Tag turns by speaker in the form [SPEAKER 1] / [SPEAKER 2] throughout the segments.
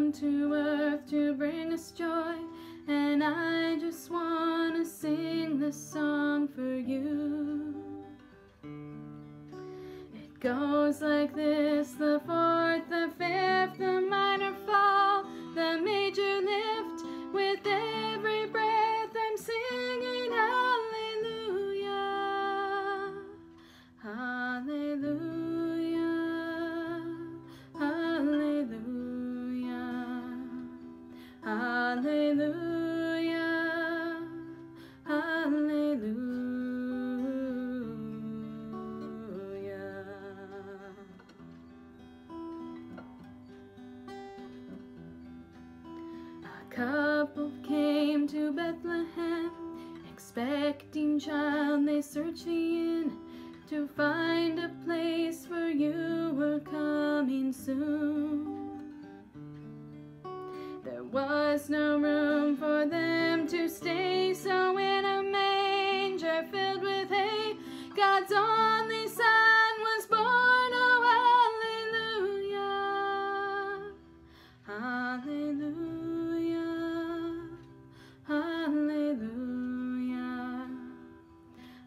[SPEAKER 1] come to earth to bring us joy, and I just want to sing this song for you. It goes like this: the fourth, the fifth, the minor fall, the major lift. With every breath I'm singing hallelujah, hallelujah, hallelujah, hallelujah, hallelujah. A couple came to Bethlehem, expecting child. They searched the inn to find a place, for you were coming soon. There was no room for them to stay, so in a manger filled with hay, God's only Son was born. Oh, hallelujah, hallelujah, hallelujah,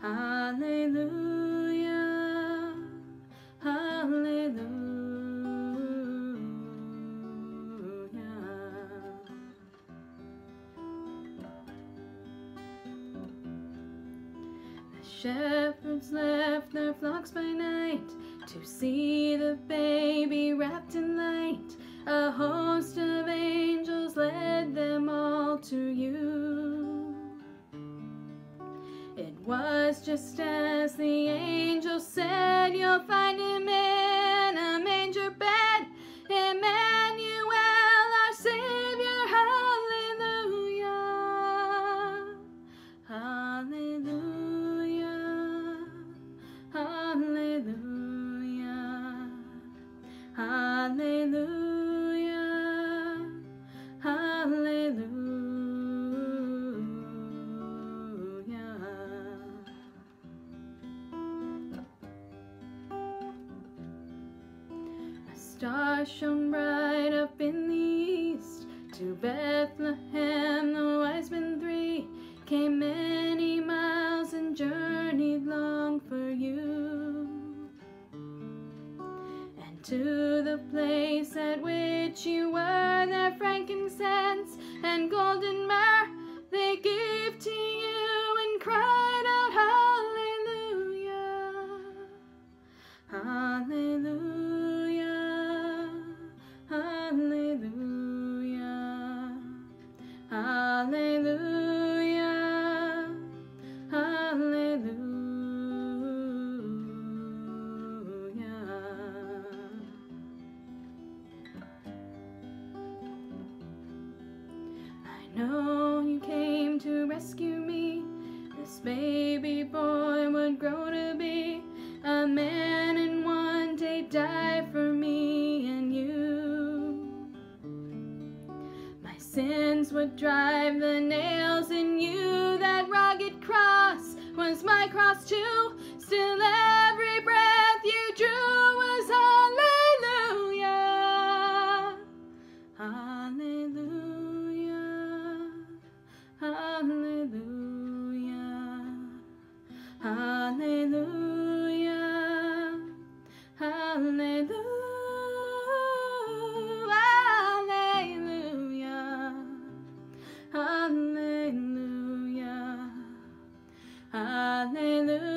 [SPEAKER 1] hallelujah, hallelujah. The shepherds left their flocks by night to see the baby wrapped in light. A host of angels led them all to you. It was just as the angel said: you'll find him in a manger bed, Emmanuel, our Savior. Hallelujah, hallelujah, hallelujah, hallelujah, hallelujah. A star shone bright up in the east. To Bethlehem the wise men three came many miles and journeyed long for you. And to the place at which you were, their frankincense and golden myrrh they gave to you, and cried out hallelujah, hallelujah, hallelujah, hallelujah, hallelujah. I know you came to rescue me. This baby boy would grow to be a man, and one day die for me and you. My sins would drive the nails in you. That rugged cross was my cross too. Still every breath you drew was hallelujah, hallelujah, hallelujah, hallelujah, hallelujah, hallelujah, hallelujah, hallelujah.